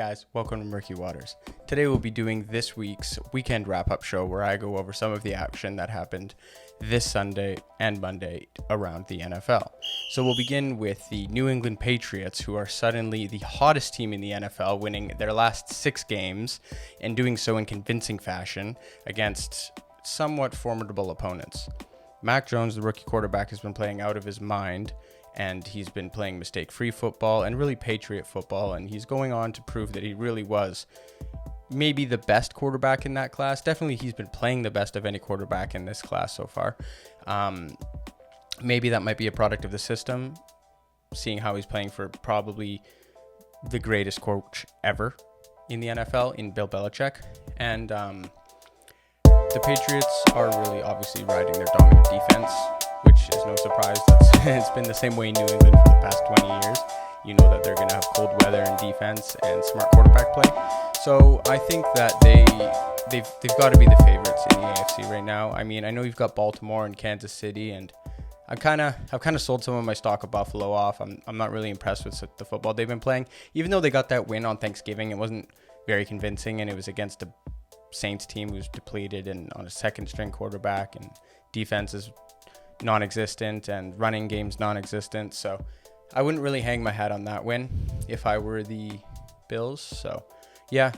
guys, welcome to Murky Waters. Today we'll be doing this week's weekend wrap-up show where I go over some of the action that happened this Sunday and Monday around the NFL. So we'll begin with the New England Patriots, who are suddenly the hottest team in the NFL, winning their last 6 games and doing so in convincing fashion against somewhat formidable opponents. Mac Jones, the rookie quarterback, has been playing out of his mind, and he's been playing mistake-free football and really Patriot football, and he's going on to prove that he really was maybe the best quarterback in that class. Definitely he's been playing the best of any quarterback in this class so far. Maybe that might be a product of the system, seeing how he's playing for probably the greatest coach ever in the NFL in Bill Belichick. And the Patriots are really obviously riding their dominant defense, which is no surprise. It's been the same way in New England for the past 20 years. You know that they're going to have cold weather and defense and smart quarterback play. So I think that they've got to be the favorites in the AFC right now. I mean, I know you've got Baltimore and Kansas City, and I've kind of sold some of my stock of Buffalo off. I'm not really impressed with the football they've been playing. Even though they got that win on Thanksgiving, it wasn't very convincing, and it was against a Saints team who's depleted and on a second-string quarterback, and defense is non-existent and running game's non-existent. So I wouldn't really hang my hat on that win if I were the Bills. So yeah,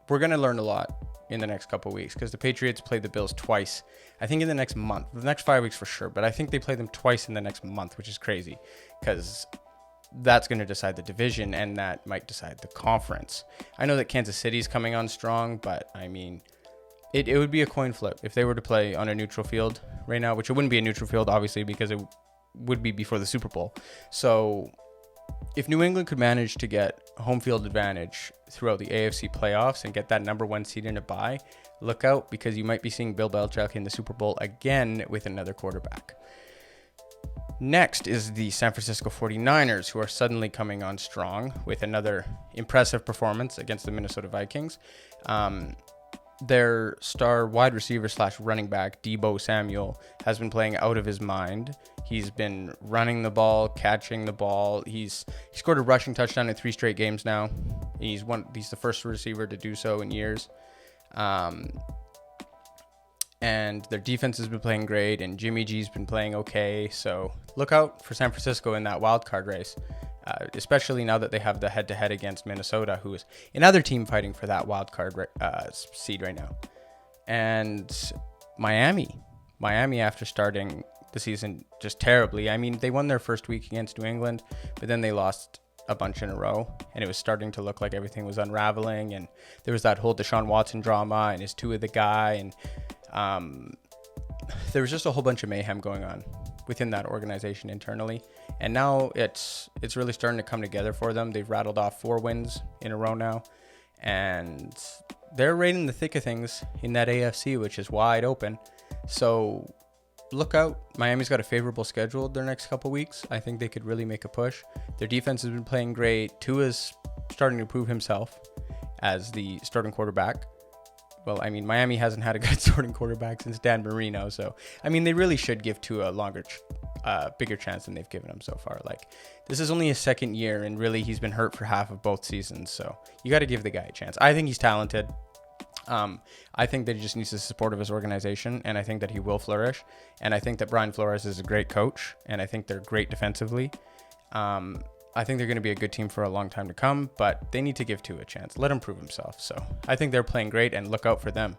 we're going to learn a lot in the next couple of weeks because the Patriots play the Bills twice, I think in the next month, the next 5 weeks for sure, but I think they play them twice in the next month, which is crazy because that's going to decide the division and that might decide the conference. I know that Kansas City's coming on strong, but I mean, it would be a coin flip if they were to play on a neutral field right now, which it wouldn't be a neutral field, obviously, because it would be before the Super Bowl. So if New England could manage to get home field advantage throughout the AFC playoffs and get that number 1 seed in a bye, look out, because you might be seeing Bill Belichick in the Super Bowl again with another quarterback. Next is the San Francisco 49ers, who are suddenly coming on strong with another impressive performance against the Minnesota Vikings. Their star wide receiver / running back, Deebo Samuel, has been playing out of his mind. He's been running the ball, catching the ball. He scored a rushing touchdown in 3 straight games now. He's the first receiver to do so in years. And their defense has been playing great, and Jimmy G's been playing okay. So look out for San Francisco in that wild card race, especially now that they have the head-to-head against Minnesota, who is another team fighting for that wild card seed right now. And Miami, after starting the season just terribly. I mean, they won their first week against New England, but then they lost a bunch in a row, and it was starting to look like everything was unraveling, and there was that whole Deshaun Watson drama and his Tua the guy, and there was just a whole bunch of mayhem going on within that organization internally, and now it's really starting to come together for them. They've rattled off 4 wins in a row now, and they're right in the thick of things in that AFC, which is wide open. So look out. Miami's got a favorable schedule their next couple weeks. I think they could really make a push. Their defense has been playing great. Tua's starting to prove himself as the starting quarterback. Well, I mean, Miami hasn't had a good starting quarterback since Dan Marino. So, I mean, they really should give Tua a bigger chance than they've given him so far. Like, this is only his second year, and really he's been hurt for half of both seasons. So you got to give the guy a chance. I think he's talented. I think that he just needs the support of his organization, and I think that he will flourish. And I think that Brian Flores is a great coach, and I think they're great defensively. I think they're going to be a good team for a long time to come, but they need to give Tua a chance. Let him prove himself. So I think they're playing great, and look out for them.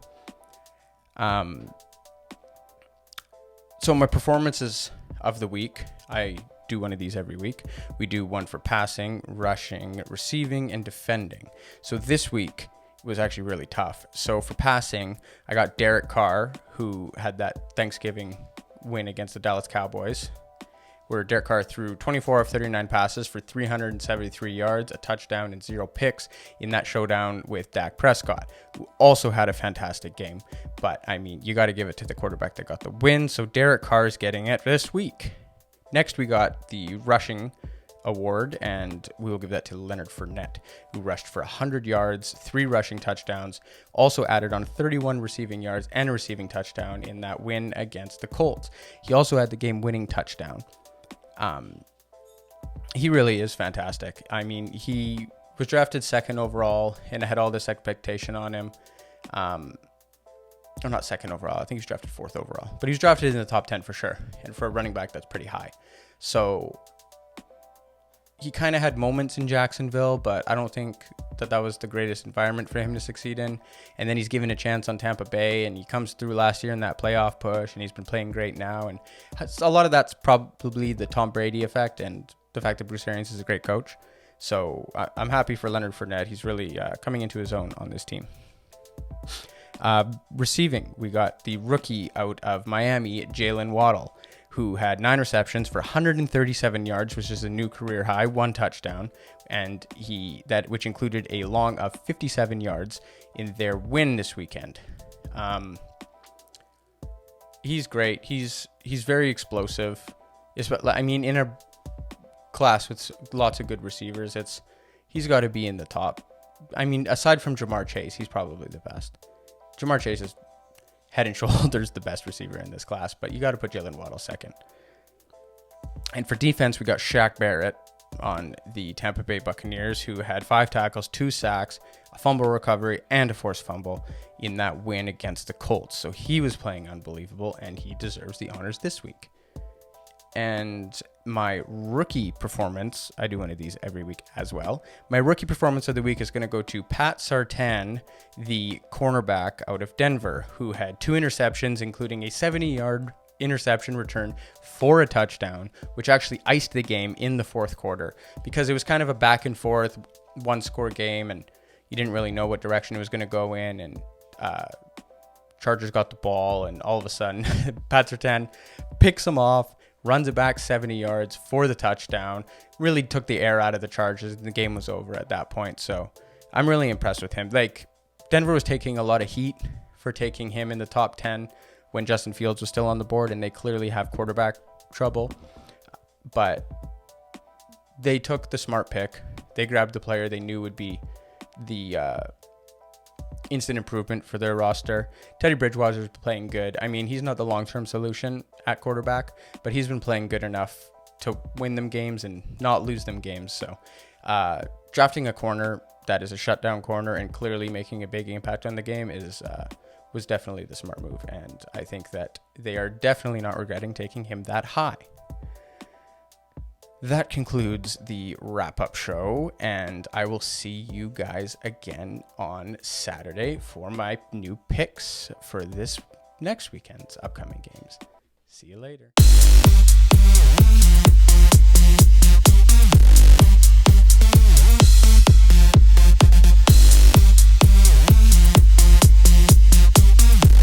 So my performances of the week, I do one of these every week. We do one for passing, rushing, receiving, and defending. So this week was actually really tough. So for passing, I got Derek Carr, who had that Thanksgiving win against the Dallas Cowboys, where Derek Carr threw 24 of 39 passes for 373 yards, a touchdown, and 0 picks in that showdown with Dak Prescott, who also had a fantastic game. But, I mean, you got to give it to the quarterback that got the win, so Derek Carr is getting it this week. Next, we got the rushing award, and we will give that to Leonard Fournette, who rushed for 100 yards, 3 rushing touchdowns, also added on 31 receiving yards and a receiving touchdown in that win against the Colts. He also had the game-winning touchdown. He really is fantastic. I mean, he was drafted 2nd overall, and I had all this expectation on him. Or not 2nd overall. I think he was drafted 4th overall. But he was drafted in the top 10 for sure. And for a running back, that's pretty high. So he kind of had moments in Jacksonville, but I don't think that was the greatest environment for him to succeed in. And then he's given a chance on Tampa Bay, and he comes through last year in that playoff push, and he's been playing great now. And a lot of that's probably the Tom Brady effect and the fact that Bruce Arians is a great coach. So I'm happy for Leonard Fournette. He's really coming into his own on this team. Receiving, we got the rookie out of Miami, Jalen Waddle, who had 9 receptions for 137 yards, which is a new career high, 1 touchdown, and which included a long of 57 yards in their win this weekend. He's great. He's very explosive. I mean, in a class with lots of good receivers, he's got to be in the top. I mean, aside from Jamar Chase, he's probably the best. Jamar Chase is head and shoulders the best receiver in this class, but you got to put Jalen Waddle second. And for defense, we got Shaq Barrett on the Tampa Bay Buccaneers, who had 5 tackles, 2 sacks, a fumble recovery, and a forced fumble in that win against the Colts. So he was playing unbelievable, and he deserves the honors this week. And my rookie performance, I do one of these every week as well. My rookie performance of the week is going to go to Pat Surtain, the cornerback out of Denver, who had 2 interceptions, including a 70-yard interception return for a touchdown, which actually iced the game in the 4th quarter because it was kind of a back and forth 1-score game, and you didn't really know what direction it was going to go in, and Chargers got the ball, and all of a sudden Pat Surtain picks them off, runs it back 70 yards for the touchdown, really took the air out of the Chargers, and the game was over at that point. So I'm really impressed with him. Like, Denver was taking a lot of heat for taking him in the top 10 when Justin Fields was still on the board, and they clearly have quarterback trouble. But they took the smart pick. They grabbed the player they knew would be the instant improvement for their roster. Teddy Bridgewater's playing good. I mean, he's not the long-term solution at quarterback, but he's been playing good enough to win them games and not lose them games. So drafting a corner that is a shutdown corner and clearly making a big impact on the game was definitely the smart move. And I think that they are definitely not regretting taking him that high. That concludes the wrap-up show, and I will see you guys again on Saturday for my new picks for this next weekend's upcoming games. See you later.